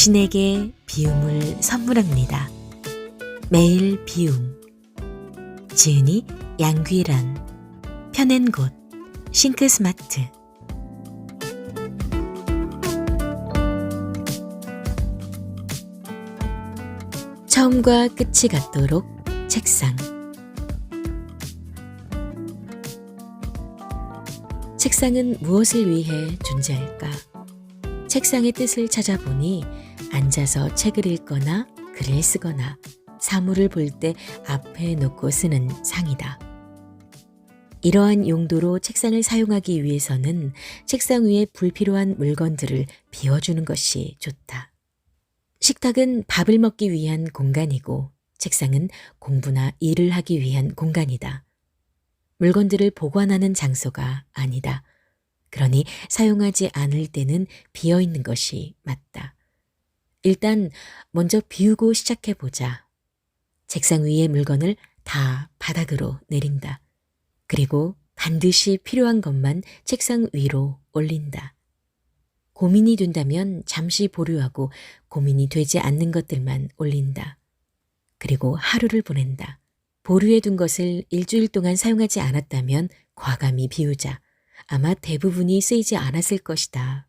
당신에게 비움을 선물합니다. 매일 비움. 지은이 양귀란. 펴낸 곳 싱크스마트. 처음과 끝이 같도록 책상. 책상은 무엇을 위해 존재할까? 책상의 뜻을 찾아보니 앉아서 책을 읽거나 글을 쓰거나 사물을 볼 때 앞에 놓고 쓰는 상이다. 이러한 용도로 책상을 사용하기 위해서는 책상 위에 불필요한 물건들을 비워주는 것이 좋다. 식탁은 밥을 먹기 위한 공간이고 책상은 공부나 일을 하기 위한 공간이다. 물건들을 보관하는 장소가 아니다. 그러니 사용하지 않을 때는 비어있는 것이 맞다. 일단 먼저 비우고 시작해보자. 책상 위의 물건을 다 바닥으로 내린다. 그리고 반드시 필요한 것만 책상 위로 올린다. 고민이 된다면 잠시 보류하고 고민이 되지 않는 것들만 올린다. 그리고 하루를 보낸다. 보류해둔 것을 일주일 동안 사용하지 않았다면 과감히 비우자. 아마 대부분이 쓰이지 않았을 것이다.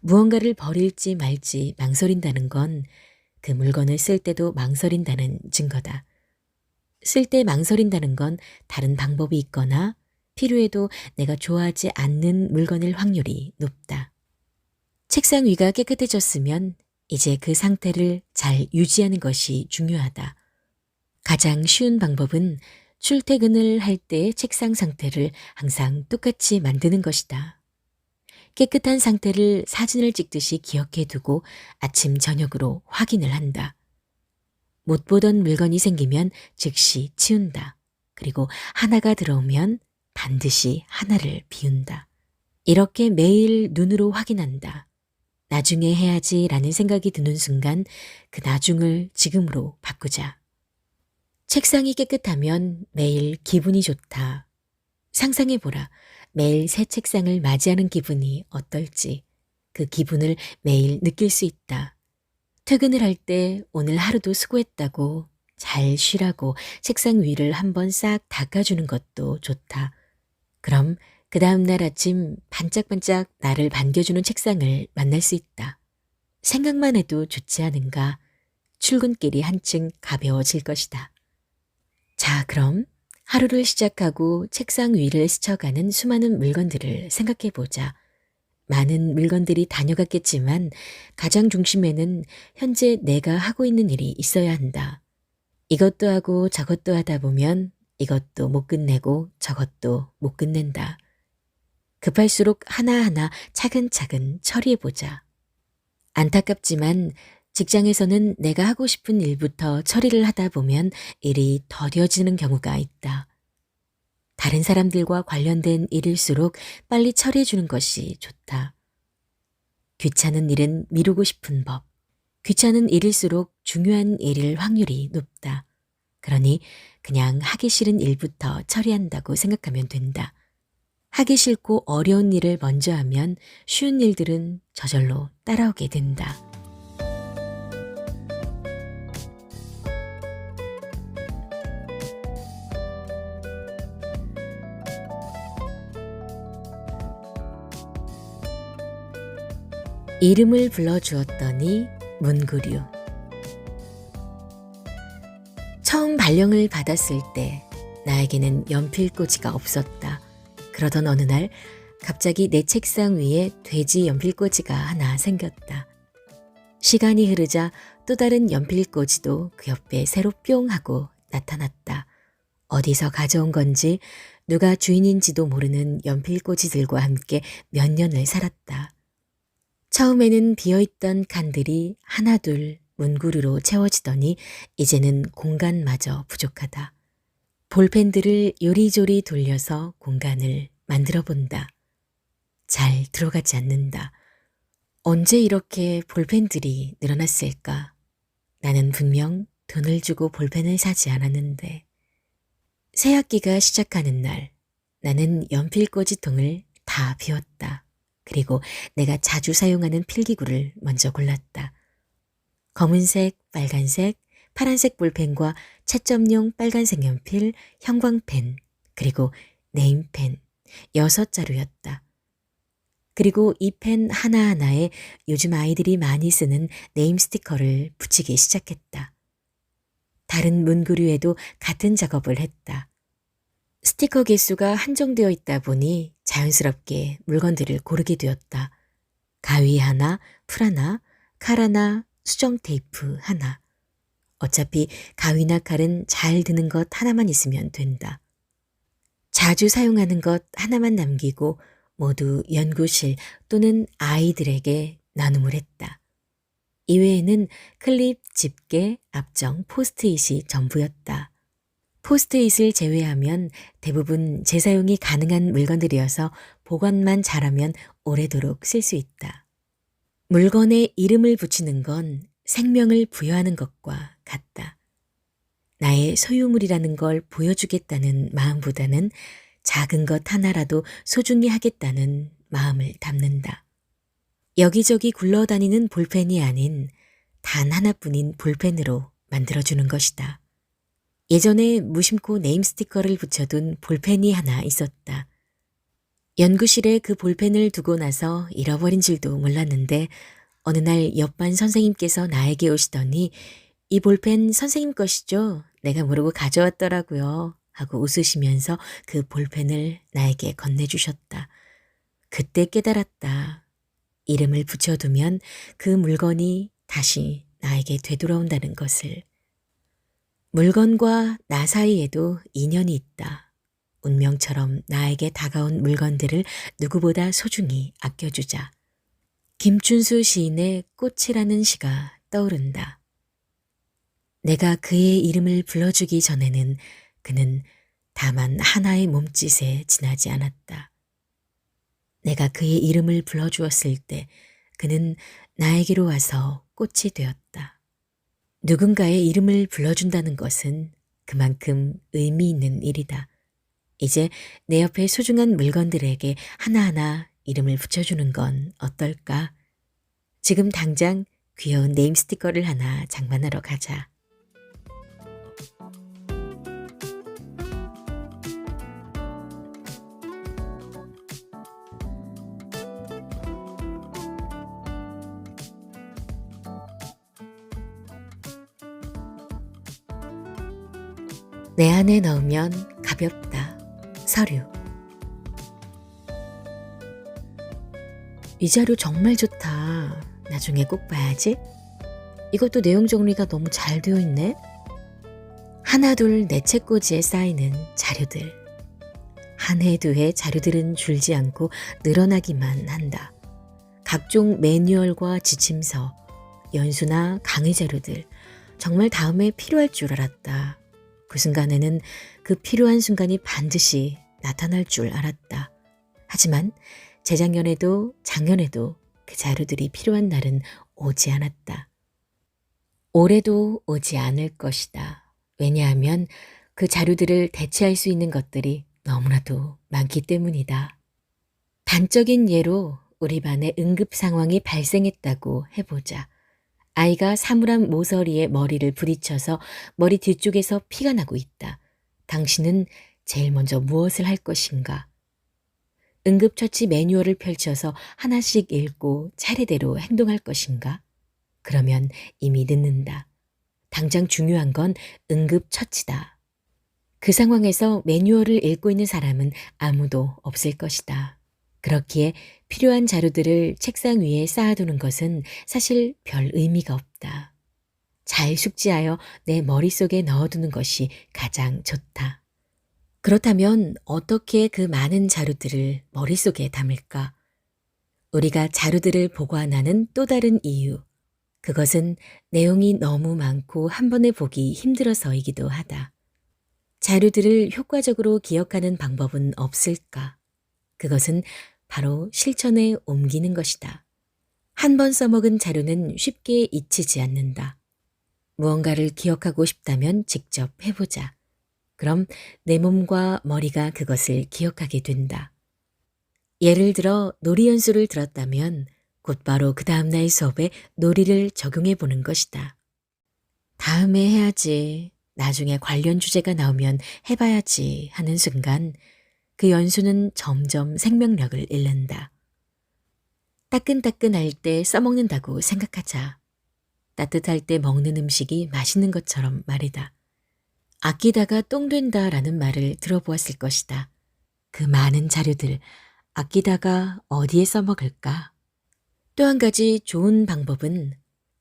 무언가를 버릴지 말지 망설인다는 건 그 물건을 쓸 때도 망설인다는 증거다. 쓸 때 망설인다는 건 다른 방법이 있거나 필요해도 내가 좋아하지 않는 물건일 확률이 높다. 책상 위가 깨끗해졌으면 이제 그 상태를 잘 유지하는 것이 중요하다. 가장 쉬운 방법은 출퇴근을 할 때 책상 상태를 항상 똑같이 만드는 것이다. 깨끗한 상태를 사진을 찍듯이 기억해 두고 아침 저녁으로 확인을 한다. 못 보던 물건이 생기면 즉시 치운다. 그리고 하나가 들어오면 반드시 하나를 비운다. 이렇게 매일 눈으로 확인한다. 나중에 해야지라는 생각이 드는 순간 그 나중을 지금으로 바꾸자. 책상이 깨끗하면 매일 기분이 좋다. 상상해보라. 매일 새 책상을 맞이하는 기분이 어떨지. 그 기분을 매일 느낄 수 있다. 퇴근을 할 때 오늘 하루도 수고했다고 잘 쉬라고 책상 위를 한번 싹 닦아주는 것도 좋다. 그럼 그 다음날 아침 반짝반짝 나를 반겨주는 책상을 만날 수 있다. 생각만 해도 좋지 않은가? 출근길이 한층 가벼워질 것이다. 자, 그럼 하루를 시작하고 책상 위를 스쳐가는 수많은 물건들을 생각해보자. 많은 물건들이 다녀갔겠지만 가장 중심에는 현재 내가 하고 있는 일이 있어야 한다. 이것도 하고 저것도 하다 보면 이것도 못 끝내고 저것도 못 끝낸다. 급할수록 하나하나 차근차근 처리해보자. 안타깝지만 직장에서는 내가 하고 싶은 일부터 처리를 하다 보면 일이 더뎌지는 경우가 있다. 다른 사람들과 관련된 일일수록 빨리 처리해주는 것이 좋다. 귀찮은 일은 미루고 싶은 법. 귀찮은 일일수록 중요한 일일 확률이 높다. 그러니 그냥 하기 싫은 일부터 처리한다고 생각하면 된다. 하기 싫고 어려운 일을 먼저 하면 쉬운 일들은 저절로 따라오게 된다. 이름을 불러주었더니 문구류. 처음 발령을 받았을 때 나에게는 연필꽂이가 없었다. 그러던 어느 날 갑자기 내 책상 위에 돼지 연필꽂이가 하나 생겼다. 시간이 흐르자 또 다른 연필꽂이도 그 옆에 새로 뿅 하고 나타났다. 어디서 가져온 건지 누가 주인인지도 모르는 연필꽂이들과 함께 몇 년을 살았다. 처음에는 비어있던 칸들이 하나둘 문구류로 채워지더니 이제는 공간마저 부족하다. 볼펜들을 요리조리 돌려서 공간을 만들어 본다. 잘 들어가지 않는다. 언제 이렇게 볼펜들이 늘어났을까? 나는 분명 돈을 주고 볼펜을 사지 않았는데. 새학기가 시작하는 날 나는 연필꽂이통을 다 비웠다. 그리고 내가 자주 사용하는 필기구를 먼저 골랐다. 검은색, 빨간색, 파란색 볼펜과 채점용 빨간색 연필, 형광펜, 그리고 네임펜 6자루였다. 그리고 이 펜 하나하나에 요즘 아이들이 많이 쓰는 네임 스티커를 붙이기 시작했다. 다른 문구류에도 같은 작업을 했다. 스티커 개수가 한정되어 있다 보니 자연스럽게 물건들을 고르게 되었다. 가위 하나, 풀 하나, 칼 하나, 수정 테이프 하나. 어차피 가위나 칼은 잘 드는 것 하나만 있으면 된다. 자주 사용하는 것 하나만 남기고 모두 연구실 또는 아이들에게 나눔을 했다. 이외에는 클립, 집게, 압정, 포스트잇이 전부였다. 포스트잇을 제외하면 대부분 재사용이 가능한 물건들이어서 보관만 잘하면 오래도록 쓸 수 있다. 물건에 이름을 붙이는 건 생명을 부여하는 것과 같다. 나의 소유물이라는 걸 보여주겠다는 마음보다는 작은 것 하나라도 소중히 하겠다는 마음을 담는다. 여기저기 굴러다니는 볼펜이 아닌 단 하나뿐인 볼펜으로 만들어주는 것이다. 예전에 무심코 네임 스티커를 붙여둔 볼펜이 하나 있었다. 연구실에 그 볼펜을 두고 나서 잃어버린 줄도 몰랐는데 어느 날 옆반 선생님께서 나에게 오시더니 이 볼펜 선생님 것이죠? 내가 모르고 가져왔더라고요. 하고 웃으시면서 그 볼펜을 나에게 건네주셨다. 그때 깨달았다. 이름을 붙여두면 그 물건이 다시 나에게 되돌아온다는 것을. 물건과 나 사이에도 인연이 있다. 운명처럼 나에게 다가온 물건들을 누구보다 소중히 아껴주자. 김춘수 시인의 꽃이라는 시가 떠오른다. 내가 그의 이름을 불러주기 전에는 그는 다만 하나의 몸짓에 지나지 않았다. 내가 그의 이름을 불러주었을 때 그는 나에게로 와서 꽃이 되었다. 누군가의 이름을 불러준다는 것은 그만큼 의미 있는 일이다. 이제 내 옆에 소중한 물건들에게 하나하나 이름을 붙여주는 건 어떨까? 지금 당장 귀여운 네임 스티커를 하나 장만하러 가자. 내 안에 넣으면 가볍다. 서류. 이 자료 정말 좋다. 나중에 꼭 봐야지. 이것도 내용 정리가 너무 잘 되어 있네. 하나둘 내 책꽂이에 쌓이는 자료들. 한 해 두 해 자료들은 줄지 않고 늘어나기만 한다. 각종 매뉴얼과 지침서, 연수나 강의 자료들. 정말 다음에 필요할 줄 알았다. 그 순간에는 그 필요한 순간이 반드시 나타날 줄 알았다. 하지만 재작년에도 작년에도 그 자료들이 필요한 날은 오지 않았다. 올해도 오지 않을 것이다. 왜냐하면 그 자료들을 대체할 수 있는 것들이 너무나도 많기 때문이다. 단적인 예로 우리 반에 응급 상황이 발생했다고 해보자. 아이가 사물함 모서리에 머리를 부딪혀서 머리 뒤쪽에서 피가 나고 있다. 당신은 제일 먼저 무엇을 할 것인가? 응급처치 매뉴얼을 펼쳐서 하나씩 읽고 차례대로 행동할 것인가? 그러면 이미 늦는다. 당장 중요한 건 응급처치다. 그 상황에서 매뉴얼을 읽고 있는 사람은 아무도 없을 것이다. 그렇기에 필요한 자료들을 책상 위에 쌓아두는 것은 사실 별 의미가 없다. 잘 숙지하여 내 머릿속에 넣어두는 것이 가장 좋다. 그렇다면 어떻게 그 많은 자료들을 머릿속에 담을까? 우리가 자료들을 보관하는 또 다른 이유. 그것은 내용이 너무 많고 한 번에 보기 힘들어서이기도 하다. 자료들을 효과적으로 기억하는 방법은 없을까? 그것은 바로 실천에 옮기는 것이다. 한 번 써먹은 자료는 쉽게 잊히지 않는다. 무언가를 기억하고 싶다면 직접 해보자. 그럼 내 몸과 머리가 그것을 기억하게 된다. 예를 들어 놀이 연수를 들었다면 곧바로 그 다음날 수업에 놀이를 적용해 보는 것이다. 다음에 해야지, 나중에 관련 주제가 나오면 해봐야지 하는 순간 그 연수는 점점 생명력을 잃는다. 따끈따끈할 때 써먹는다고 생각하자. 따뜻할 때 먹는 음식이 맛있는 것처럼 말이다. 아끼다가 똥 된다라는 말을 들어보았을 것이다. 그 많은 자료들 아끼다가 어디에 써먹을까? 또 한 가지 좋은 방법은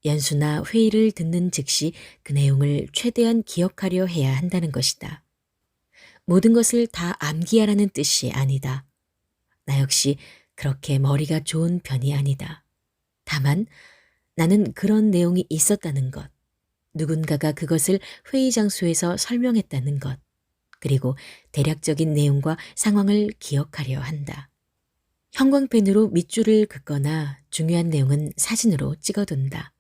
연수나 회의를 듣는 즉시 그 내용을 최대한 기억하려 해야 한다는 것이다. 모든 것을 다 암기하라는 뜻이 아니다. 나 역시 그렇게 머리가 좋은 편이 아니다. 다만 나는 그런 내용이 있었다는 것, 누군가가 그것을 회의 장소에서 설명했다는 것, 그리고 대략적인 내용과 상황을 기억하려 한다. 형광펜으로 밑줄을 긋거나 중요한 내용은 사진으로 찍어둔다.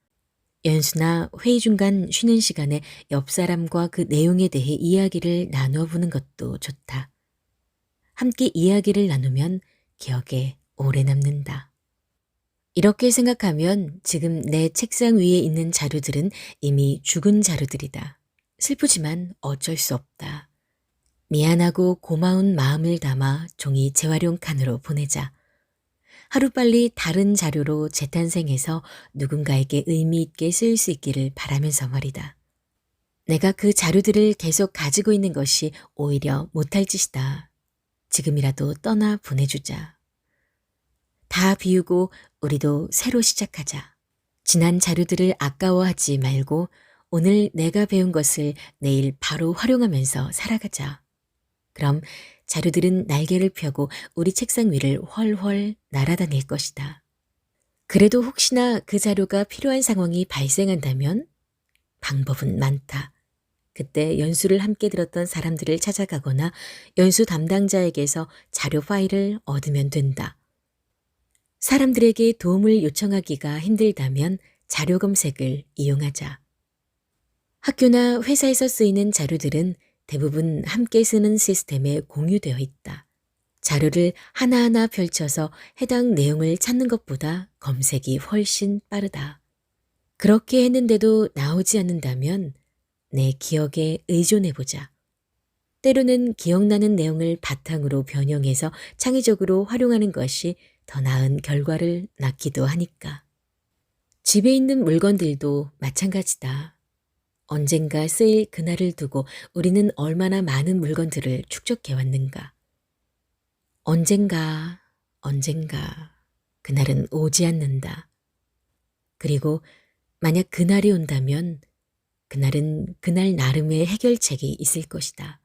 연수나 회의 중간 쉬는 시간에 옆 사람과 그 내용에 대해 이야기를 나누어 보는 것도 좋다. 함께 이야기를 나누면 기억에 오래 남는다. 이렇게 생각하면 지금 내 책상 위에 있는 자료들은 이미 죽은 자료들이다. 슬프지만 어쩔 수 없다. 미안하고 고마운 마음을 담아 종이 재활용 칸으로 보내자. 하루빨리 다른 자료로 재탄생해서 누군가에게 의미 있게 쓰일 수 있기를 바라면서 말이다. 내가 그 자료들을 계속 가지고 있는 것이 오히려 못할 짓이다. 지금이라도 떠나 보내주자. 다 비우고 우리도 새로 시작하자. 지난 자료들을 아까워하지 말고 오늘 내가 배운 것을 내일 바로 활용하면서 살아가자. 그럼 자료들은 날개를 펴고 우리 책상 위를 훨훨 날아다닐 것이다. 그래도 혹시나 그 자료가 필요한 상황이 발생한다면 방법은 많다. 그때 연수를 함께 들었던 사람들을 찾아가거나 연수 담당자에게서 자료 파일을 얻으면 된다. 사람들에게 도움을 요청하기가 힘들다면 자료 검색을 이용하자. 학교나 회사에서 쓰이는 자료들은 대부분 함께 쓰는 시스템에 공유되어 있다. 자료를 하나하나 펼쳐서 해당 내용을 찾는 것보다 검색이 훨씬 빠르다. 그렇게 했는데도 나오지 않는다면 내 기억에 의존해보자. 때로는 기억나는 내용을 바탕으로 변형해서 창의적으로 활용하는 것이 더 나은 결과를 낳기도 하니까. 집에 있는 물건들도 마찬가지다. 언젠가 쓰일 그날을 두고 우리는 얼마나 많은 물건들을 축적해왔는가. 언젠가 그날은 오지 않는다. 그리고 만약 그날이 온다면 그날은 그날 나름의 해결책이 있을 것이다.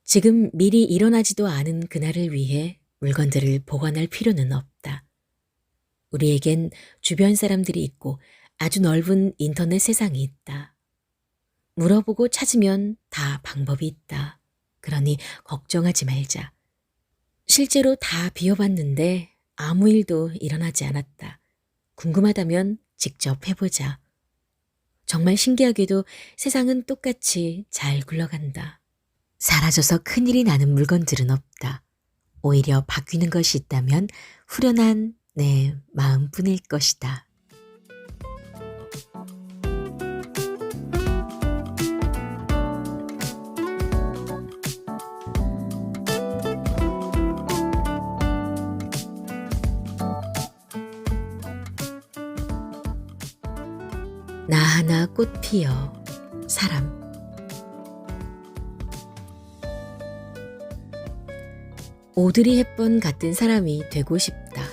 지금 미리 일어나지도 않은 그날을 위해 물건들을 보관할 필요는 없다. 우리에겐 주변 사람들이 있고 아주 넓은 인터넷 세상이 있다. 물어보고 찾으면 다 방법이 있다. 그러니 걱정하지 말자. 실제로 다 비워봤는데 아무 일도 일어나지 않았다. 궁금하다면 직접 해보자. 정말 신기하게도 세상은 똑같이 잘 굴러간다. 사라져서 큰일이 나는 물건들은 없다. 오히려 바뀌는 것이 있다면 후련한 내 마음뿐일 것이다. 나 하나 꽃 피어 사람. 오드리 헵번 같은 사람이 되고 싶다.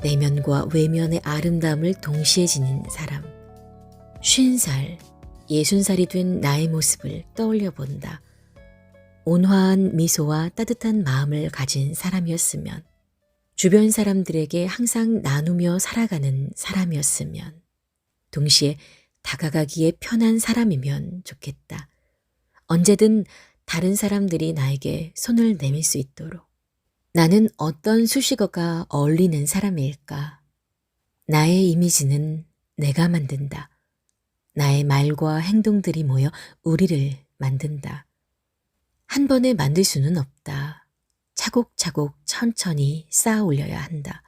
내면과 외면의 아름다움을 동시에 지닌 사람. 50살, 60살이 된 나의 모습을 떠올려 본다. 온화한 미소와 따뜻한 마음을 가진 사람이었으면, 주변 사람들에게 항상 나누며 살아가는 사람이었으면, 동시에 다가가기에 편한 사람이면 좋겠다. 언제든 다른 사람들이 나에게 손을 내밀 수 있도록. 나는 어떤 수식어가 어울리는 사람일까? 나의 이미지는 내가 만든다. 나의 말과 행동들이 모여 우리를 만든다. 한 번에 만들 수는 없다. 차곡차곡 천천히 쌓아 올려야 한다.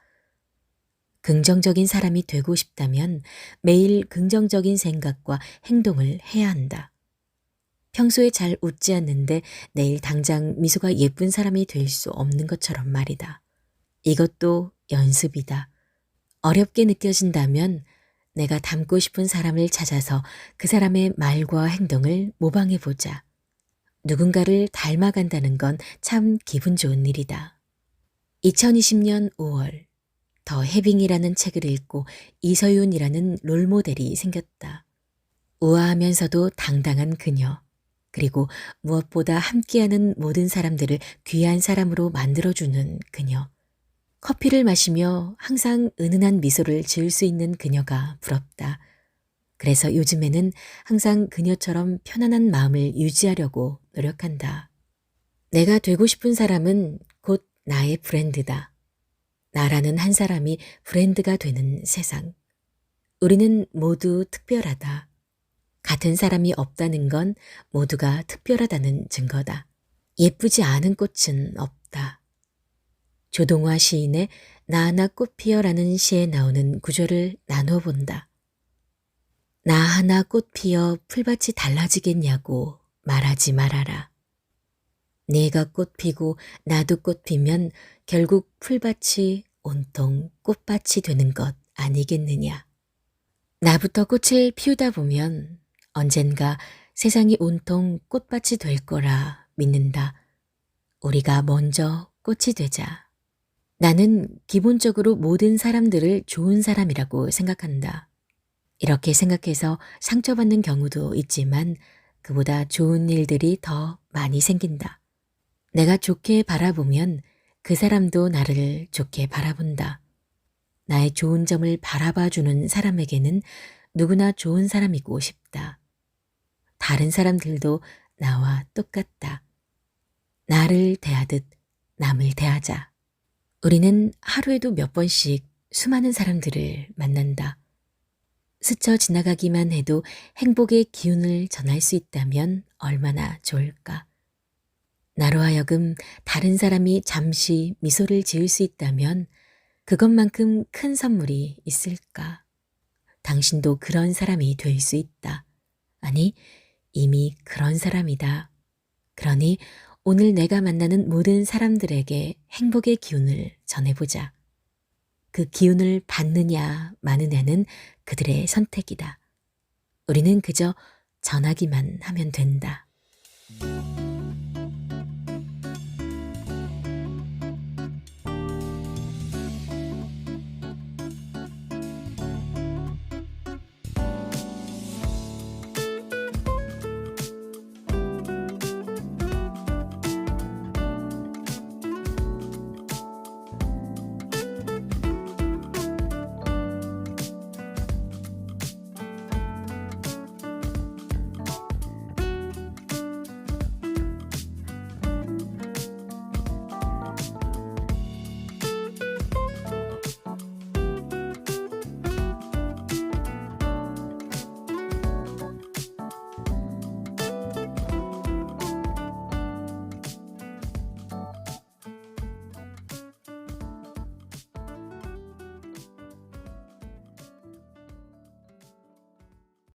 긍정적인 사람이 되고 싶다면 매일 긍정적인 생각과 행동을 해야 한다. 평소에 잘 웃지 않는데 내일 당장 미소가 예쁜 사람이 될 수 없는 것처럼 말이다. 이것도 연습이다. 어렵게 느껴진다면 내가 닮고 싶은 사람을 찾아서 그 사람의 말과 행동을 모방해보자. 누군가를 닮아간다는 건 참 기분 좋은 일이다. 2020년 5월 더 해빙이라는 책을 읽고 이서윤이라는 롤모델이 생겼다. 우아하면서도 당당한 그녀, 그리고 무엇보다 함께하는 모든 사람들을 귀한 사람으로 만들어주는 그녀. 커피를 마시며 항상 은은한 미소를 지을 수 있는 그녀가 부럽다. 그래서 요즘에는 항상 그녀처럼 편안한 마음을 유지하려고 노력한다. 내가 되고 싶은 사람은 곧 나의 브랜드다. 나라는 한 사람이 브랜드가 되는 세상. 우리는 모두 특별하다. 같은 사람이 없다는 건 모두가 특별하다는 증거다. 예쁘지 않은 꽃은 없다. 조동화 시인의 나 하나 꽃 피어라는 시에 나오는 구절을 나누어 본다. 나 하나 꽃 피어 풀밭이 달라지겠냐고 말하지 말아라. 내가 꽃 피고 나도 꽃 피면 결국 풀밭이 온통 꽃밭이 되는 것 아니겠느냐. 나부터 꽃을 피우다 보면 언젠가 세상이 온통 꽃밭이 될 거라 믿는다. 우리가 먼저 꽃이 되자. 나는 기본적으로 모든 사람들을 좋은 사람이라고 생각한다. 이렇게 생각해서 상처받는 경우도 있지만 그보다 좋은 일들이 더 많이 생긴다. 내가 좋게 바라보면 그 사람도 나를 좋게 바라본다. 나의 좋은 점을 바라봐주는 사람에게는 누구나 좋은 사람이고 싶다. 다른 사람들도 나와 똑같다. 나를 대하듯 남을 대하자. 우리는 하루에도 몇 번씩 수많은 사람들을 만난다. 스쳐 지나가기만 해도 행복의 기운을 전할 수 있다면 얼마나 좋을까. 나로 하여금 다른 사람이 잠시 미소를 지을 수 있다면 그것만큼 큰 선물이 있을까. 당신도 그런 사람이 될 수 있다. 아니, 이미 그런 사람이다. 그러니 오늘 내가 만나는 모든 사람들에게 행복의 기운을 전해보자. 그 기운을 받느냐 마느냐는 그들의 선택이다. 우리는 그저 전하기만 하면 된다.